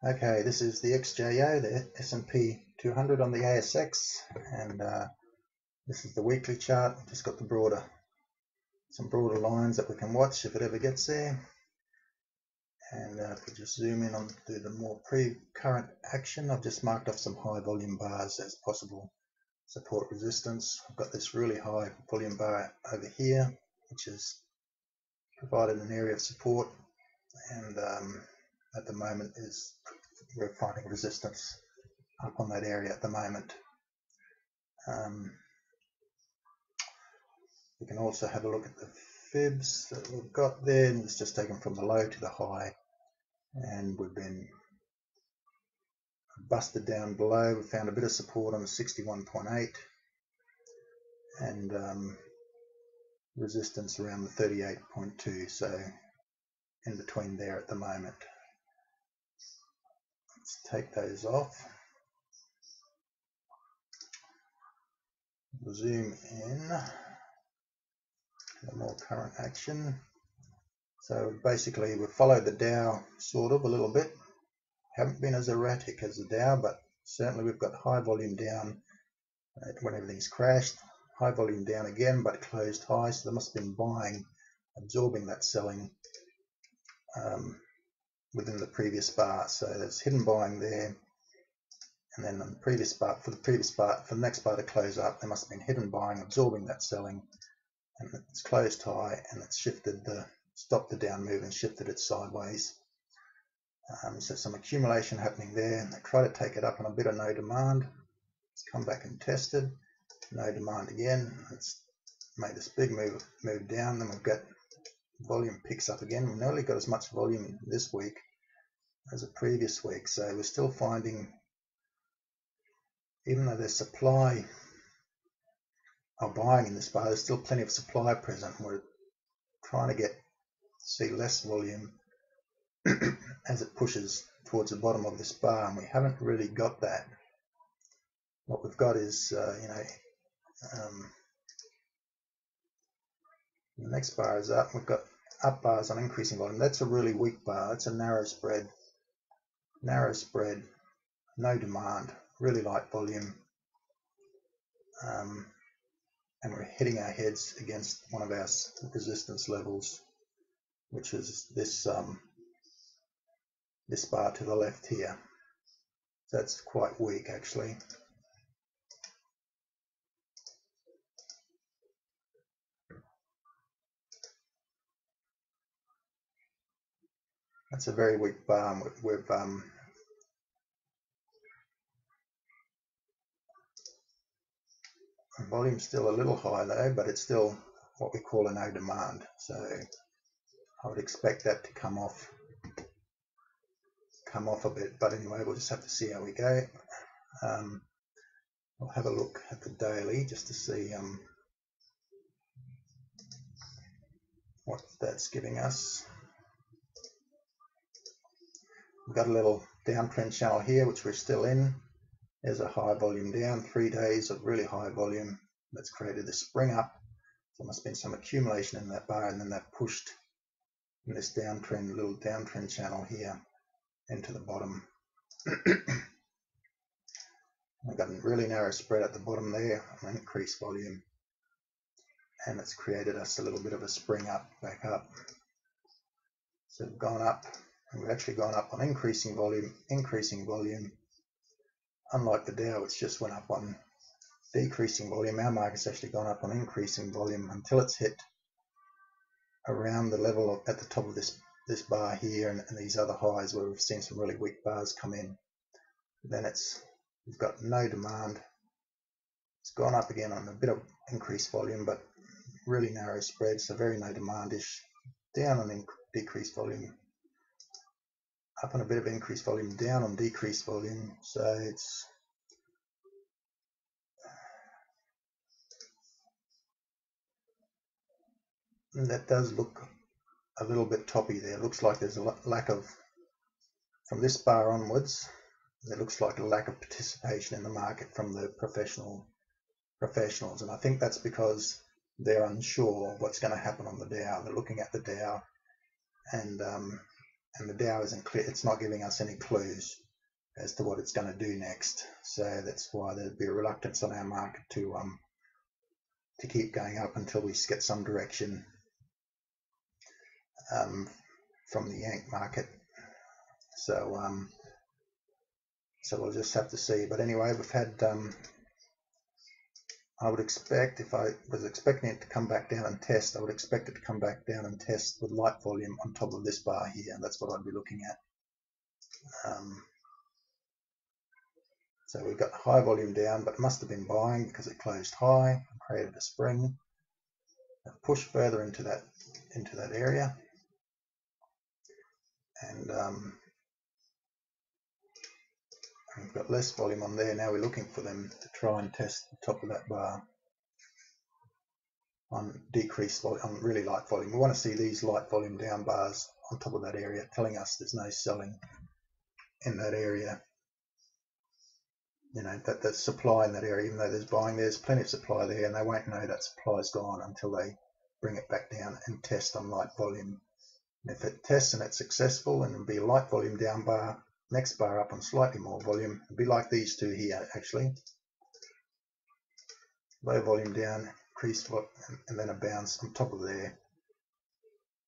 Okay, this is the XJO, the S&P 200 on the ASX, and this is the weekly chart. Just got the some broader lines that we can watch if it ever gets there. And if we just zoom in on to the more pre-current action, I've just marked off some high volume bars as possible support resistance. I've got this really high volume bar over here, which has provided an area of support, and at the moment we're finding resistance up on that area at the moment. We can also have a look at the fibs that we've got there, and it's just taken from the low to the high, and we've been busted down below. We found a bit of support on the 61.8 and resistance around the 38.2, so in between there at the moment. Let's take those off. We'll zoom in to the more current action. So basically we've followed the Dow sort of a little bit. Haven't been as erratic as the Dow, but certainly we've got high volume down when everything's crashed, high volume down again but closed high, so there must have been buying absorbing that selling within the previous bar. So there's hidden buying there, and then on the previous bar, for the next bar to close up, there must have been hidden buying absorbing that selling, and it's closed high and it's shifted stopped the down move and shifted it sideways. So some accumulation happening there, and they try to take it up on a bit of no demand. It's come back and tested, no demand again. It's made this big move down. Then we've got volume picks up again. We've nearly got as much volume this week as the previous week, so we're still finding, even though there's supply of buying in this bar, there's still plenty of supply present. We're trying to see less volume as it pushes towards the bottom of this bar, and we haven't really got that. What we've got is, the next bar is up. We've got up bars on increasing volume. That's a really weak bar. It's a narrow spread, no demand, really light volume, and we're hitting our heads against one of our resistance levels, which is this this bar to the left here. So that's quite weak actually. That's a very weak bar. We've volume's still a little high though, but it's still what we call a no demand. So I would expect that to come off a bit, but anyway, we'll just have to see how we go. I'll have a look at the daily just to see what that's giving us. We've got a little downtrend channel here, which we're still in. There's a high volume down, 3 days of really high volume that's created a spring up. So there must have been some accumulation in that bar, and then that pushed in this little downtrend channel here into the bottom. We've got a really narrow spread at the bottom there, an increased volume, and it's created us a little bit of a spring up, back up. So we've gone up, and we've actually gone up on increasing volume. Unlike the Dow, which just went up on decreasing volume, our market's actually gone up on increasing volume until it's hit around the level at the top of this bar here and these other highs where we've seen some really weak bars come in. Then we've got no demand. It's gone up again on a bit of increased volume, but really narrow spread, so very no demandish. Down on decreased volume, up on a bit of increased volume, down on decreased volume. So that does look a little bit toppy there. It looks like there's a lack of, from this bar onwards, there looks like a lack of participation in the market from the professionals, and I think that's because they're unsure of what's going to happen on the Dow. They're looking at the Dow and and the Dow isn't clear. It's not giving us any clues as to what it's going to do next. So that's why there'd be a reluctance on our market to keep going up until we get some direction from the Yank market. So so we'll just have to see. But anyway, we've had I would expect, if I was expecting it to come back down and test, I would expect it to come back down and test with light volume on top of this bar here. That's what I'd be looking at. So we've got high volume down, but it must have been buying because it closed high and created a spring. Push further into that area, and we've got less volume on there. Now we're looking for them to try and test the top of that bar on decreased volume, on really light volume. We want to see these light volume down bars on top of that area, telling us there's no selling in that area. You know, that there's supply in that area. Even though there's buying, there's plenty of supply there, and they won't know that supply's gone until they bring it back down and test on light volume. And if it tests and it's successful, and it'll be a light volume down bar, next bar up on slightly more volume. It'll be like these two here, actually. Low volume down, increased volume, and then a bounce on top of there.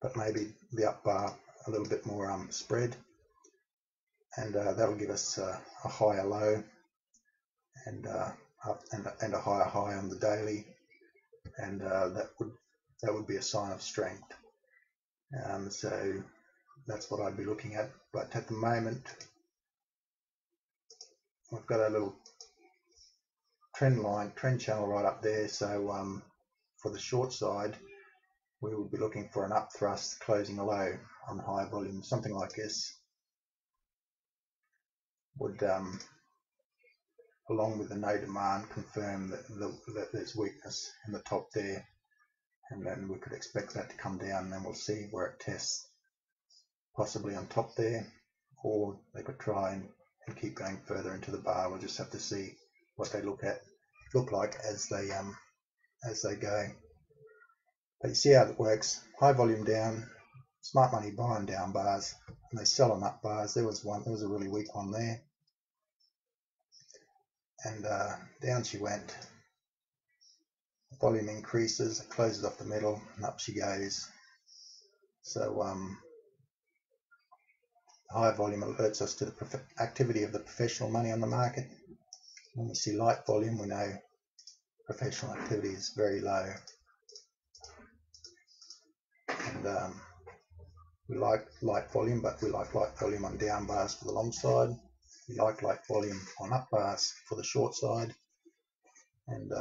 But maybe the up bar a little bit more spread, and that'll give us a higher low and a higher high on the daily, and that would be a sign of strength. So that's what I'd be looking at. But at the moment, we've got a little trend channel right up there. So for the short side, we would be looking for an up thrust closing a low on higher volume. Something like this would, along with the no demand, confirm that there's weakness in the top there, and then we could expect that to come down, and then we'll see where it tests, possibly on top there, or they could try and keep going further into the bar. We'll just have to see what they look like as they go. But you see how it works. High volume down, smart money buying down bars, and they sell on up bars. There was a really weak one there, and down she went. Volume increases, it closes off the middle, and up she goes. So high volume alerts us to the activity of the professional money on the market. When we see light volume, we know professional activity is very low. And we like light volume, but we like light volume on down bars for the long side. We like light volume on up bars for the short side. And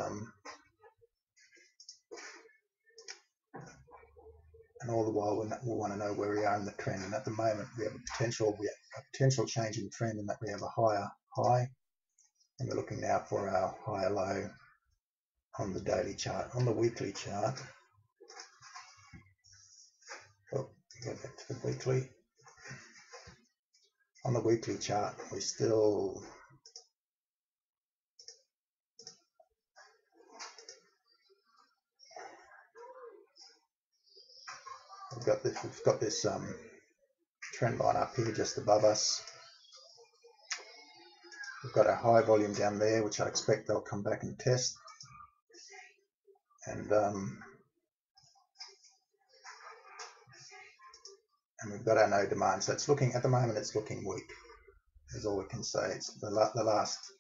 all the while we want to know where we are in the trend. And at the moment we have a potential change in trend, in that we have a higher high, and we're looking now for our higher low on the daily chart. On the weekly chart, go back to the weekly. On the weekly chart, we still we've got this trend line up here just above us. We've got our high volume down there, which I expect they'll come back and test, and we've got our no demand. So it's looking, at the moment it's looking weak, is all we can say. It's the last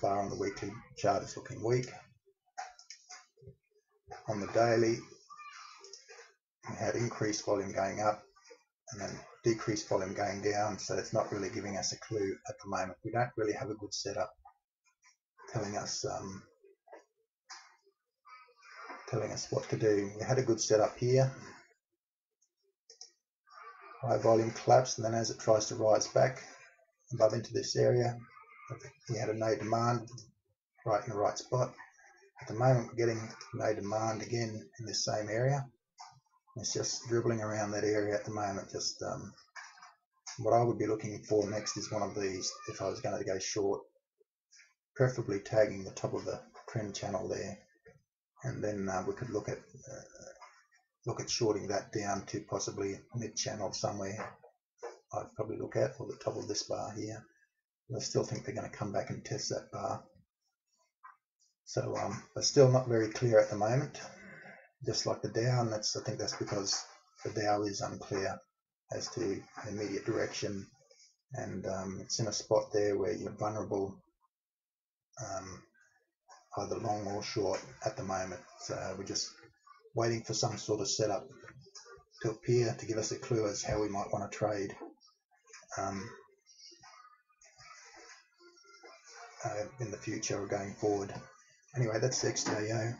bar on the weekly chart is looking weak. On the daily, we had increased volume going up and then decreased volume going down, so it's not really giving us a clue at the moment. We don't really have a good setup telling us what to do. We had a good setup here. High volume collapsed, and then as it tries to rise back above into this area, we had a no demand right in the right spot. At the moment we're getting no demand again in this same area. It's just dribbling around that area at the moment. Just what I would be looking for next is one of these if I was going to go short, preferably tagging the top of the trend channel there, and then we could look at look at shorting that down to possibly mid-channel somewhere. I'd probably look at, or the top of this bar here. I still think they're going to come back and test that bar. So, but still not very clear at the moment. Just like the Dow, and I think that's because the Dow is unclear as to immediate direction, and it's in a spot there where you're vulnerable, either long or short at the moment. So we're just waiting for some sort of setup to appear to give us a clue as how we might want to trade in the future or going forward. Anyway, that's the XJO.